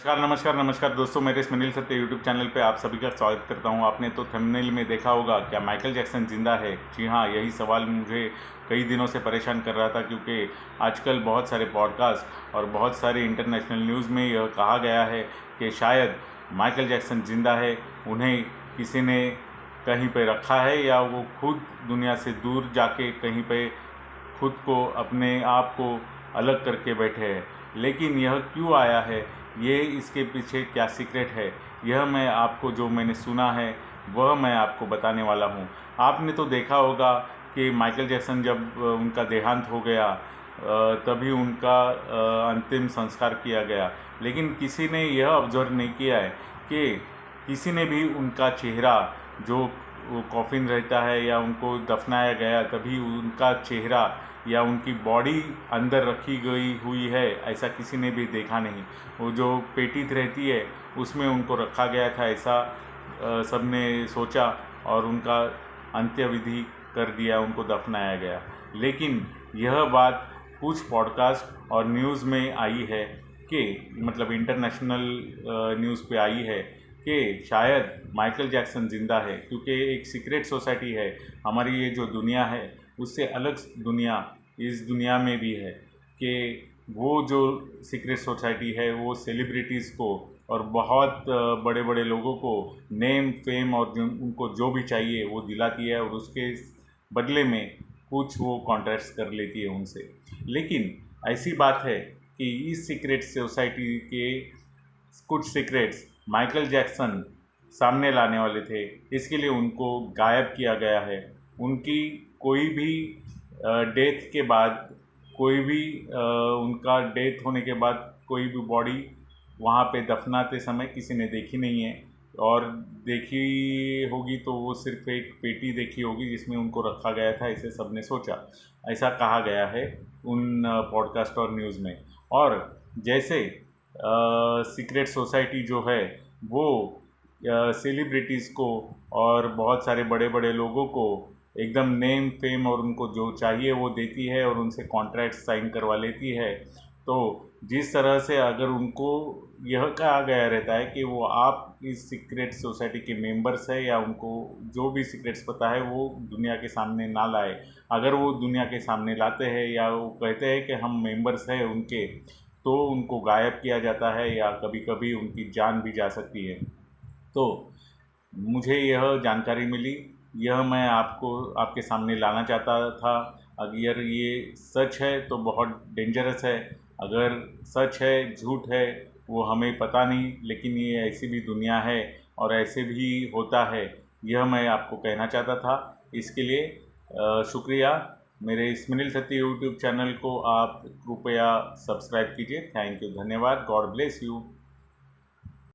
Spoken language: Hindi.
नमस्कार दोस्तों, मेरे सुनील सत्य यूट्यूब चैनल पे आप सभी का स्वागत करता हूं। आपने तो थंबनेल में देखा होगा, क्या माइकल जैक्सन ज़िंदा है? जी हाँ, यही सवाल मुझे कई दिनों से परेशान कर रहा था, क्योंकि आजकल बहुत सारे पॉडकास्ट और बहुत सारे इंटरनेशनल न्यूज़ में यह कहा गया है कि शायद माइकल जैक्सन ज़िंदा है। उन्हें किसी ने कहीं पे रखा है या वो खुद दुनिया से दूर जाके कहीं पे खुद को, अपने आप को अलग करके बैठे हैं। लेकिन यह क्यों आया है, ये इसके पीछे क्या सीक्रेट है, यह मैं आपको, जो मैंने सुना है वह मैं आपको बताने वाला हूँ। आपने तो देखा होगा कि माइकल जैक्सन जब उनका देहांत हो गया, तभी उनका अंतिम संस्कार किया गया। लेकिन किसी ने यह ऑब्जर्व नहीं किया है कि किसी ने भी उनका चेहरा, जो वो कॉफिन रहता है या उनको दफनाया गया तभी उनका चेहरा या उनकी बॉडी अंदर रखी गई हुई है, ऐसा किसी ने भी देखा नहीं। वो जो पेटी रहती है उसमें उनको रखा गया था, ऐसा सबने सोचा और उनका अंत्यविधि कर दिया, उनको दफनाया गया। लेकिन यह बात कुछ पॉडकास्ट और न्यूज़ में आई है कि, मतलब इंटरनेशनल न्यूज़ पे आई है कि शायद माइकल जैक्सन ज़िंदा है, क्योंकि एक सीक्रेट सोसाइटी है। हमारी ये जो दुनिया है उससे अलग दुनिया इस दुनिया में भी है, कि वो जो सीक्रेट सोसाइटी है वो सेलिब्रिटीज़ को और बहुत बड़े बड़े लोगों को नेम फेम और उनको जो भी चाहिए वो दिलाती है, और उसके बदले में कुछ वो कॉन्ट्रैक्ट्स कर लेती है उनसे। लेकिन ऐसी बात है कि इस सीक्रेट सोसाइटी के कुछ सीक्रेट्स माइकल जैक्सन सामने लाने वाले थे, इसके लिए उनको गायब किया गया है। उनकी कोई भी डेथ के बाद, कोई भी उनका डेथ होने के बाद कोई भी बॉडी वहाँ पे दफनाते समय किसी ने देखी नहीं है, और देखी होगी तो वो सिर्फ एक पेटी देखी होगी जिसमें उनको रखा गया था, ऐसे सबने सोचा। ऐसा कहा गया है उन पॉडकास्ट और न्यूज़ में। और जैसे सीक्रेट सोसाइटी जो है वो सेलिब्रिटीज़ को और बहुत सारे बड़े बड़े लोगों को एकदम नेम फेम और उनको जो चाहिए वो देती है और उनसे कॉन्ट्रैक्ट साइन करवा लेती है। तो जिस तरह से अगर उनको यह कहा गया रहता है कि वो आप इस सीक्रेट सोसाइटी के मेंबर्स है, या उनको जो भी सीक्रेट्स पता है वो दुनिया के सामने ना लाए। अगर वो दुनिया के सामने लाते हैं या वो कहते हैं कि हम मेंबर्स हैं उनके, तो उनको गायब किया जाता है या कभी कभी उनकी जान भी जा सकती है। तो मुझे यह जानकारी मिली, यह मैं आपको आपके सामने लाना चाहता था। अगर ये सच है तो बहुत डेंजरस है, अगर सच है झूठ है वो हमें पता नहीं, लेकिन ये ऐसी भी दुनिया है और ऐसे भी होता है, यह मैं आपको कहना चाहता था। इसके लिए शुक्रिया। मेरे सुनील सत्य यूट्यूब चैनल को आप कृपया सब्सक्राइब कीजिए। थैंक यू, धन्यवाद। God bless you.